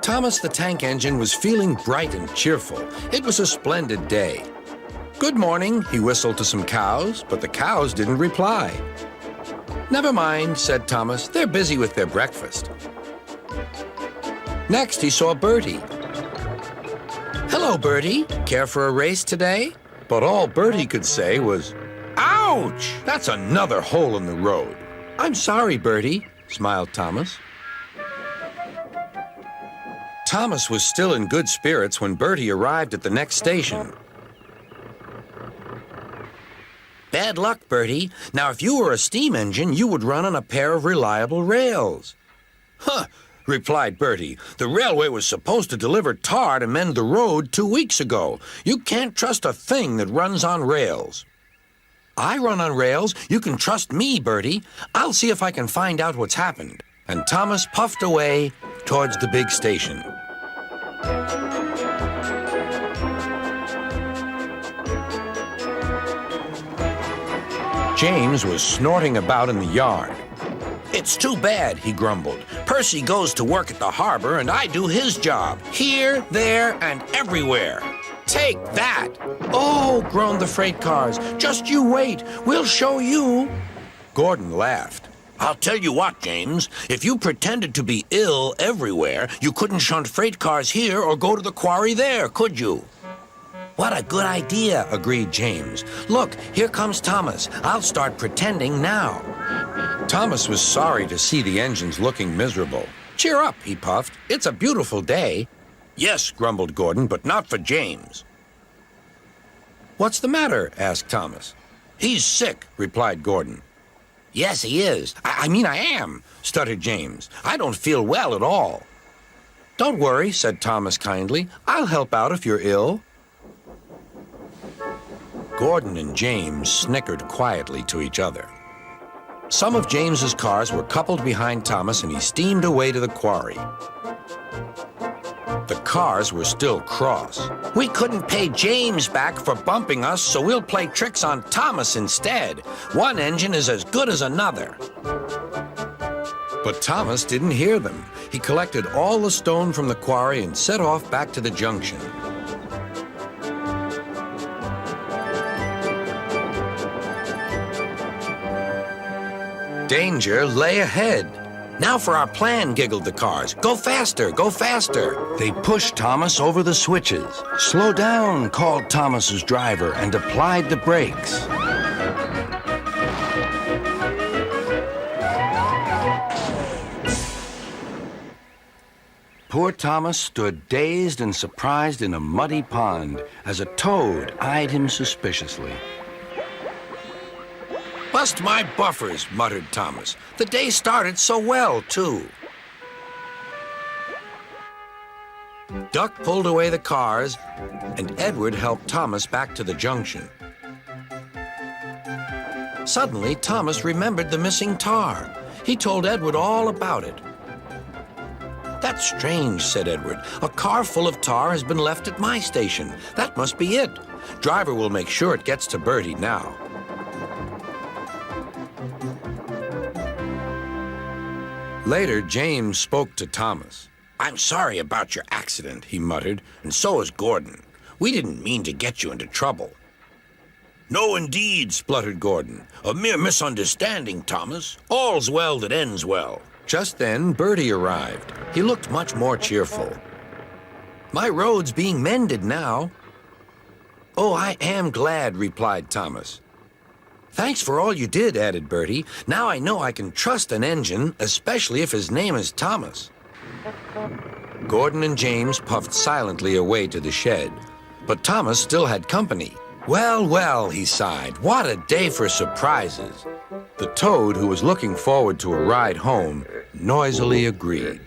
Thomas the Tank Engine was feeling bright and cheerful. It was a splendid day. "Good morning," he whistled to some cows, but the cows didn't reply. "Never mind," said Thomas. "They're busy with their breakfast." Next, he saw Bertie. "Hello, Bertie. Care for a race today?" But all Bertie could say was, "Ouch! That's another hole in the road." "I'm sorry, Bertie," smiled Thomas. Thomas was still in good spirits when Bertie arrived at the next station. "Bad luck, Bertie. Now, if you were a steam engine, you would run on a pair of reliable rails." "Huh," replied Bertie. "The railway was supposed to deliver tar to mend the road 2 weeks ago. You can't trust a thing that runs on rails." "I run on rails. You can trust me, Bertie. I'll see if I can find out what's happened." And Thomas puffed away towards the big station. James was snorting about in the yard. "It's too bad," he grumbled. "Percy goes to work at the harbor and I do his job, here, there, and everywhere. Take that!" "Oh," groaned the freight cars, "just you wait. We'll show you." Gordon laughed. "I'll tell you what, James. If you pretended to be ill everywhere, you couldn't shunt freight cars here or go to the quarry there, could you?" "What a good idea," agreed James. "Look, here comes Thomas. I'll start pretending now." Thomas was sorry to see the engines looking miserable. "Cheer up," he puffed. "It's a beautiful day." "Yes," grumbled Gordon, "but not for James." "What's the matter?" asked Thomas. "He's sick," replied Gordon. "Yes, he is. I mean, I am," stuttered James. "I don't feel well at all." "Don't worry," said Thomas kindly. "I'll help out if you're ill." Gordon and James snickered quietly to each other. Some of James's cars were coupled behind Thomas, and he steamed away to the quarry. The cars were still cross. "We couldn't pay James back for bumping us, so we'll play tricks on Thomas instead. One engine is as good as another." But Thomas didn't hear them. He collected all the stone from the quarry and set off back to the junction. Danger lay ahead. "Now for our plan," giggled the cars. "Go faster, go faster." They pushed Thomas over the switches. "Slow down," called Thomas's driver and applied the brakes. Poor Thomas stood dazed and surprised in a muddy pond as a toad eyed him suspiciously. "Bust my buffers," muttered Thomas. "The day started so well, too." Duck pulled away the cars, and Edward helped Thomas back to the junction. Suddenly, Thomas remembered the missing tar. He told Edward all about it. "That's strange," said Edward. "A car full of tar has been left at my station. That must be it. Driver will make sure it gets to Bertie now." Later, James spoke to Thomas. "I'm sorry about your accident," he muttered, "and so is Gordon. We didn't mean to get you into trouble." "No, indeed," spluttered Gordon. "A mere misunderstanding, Thomas. All's well that ends well." Just then, Bertie arrived. He looked much more cheerful. "My road's being mended now." "Oh, I am glad," replied Thomas. "Thanks for all you did," added Bertie. "Now I know I can trust an engine, especially if his name is Thomas." Gordon and James puffed silently away to the shed, but Thomas still had company. "Well, well," he sighed, "what a day for surprises." The toad, who was looking forward to a ride home, noisily agreed.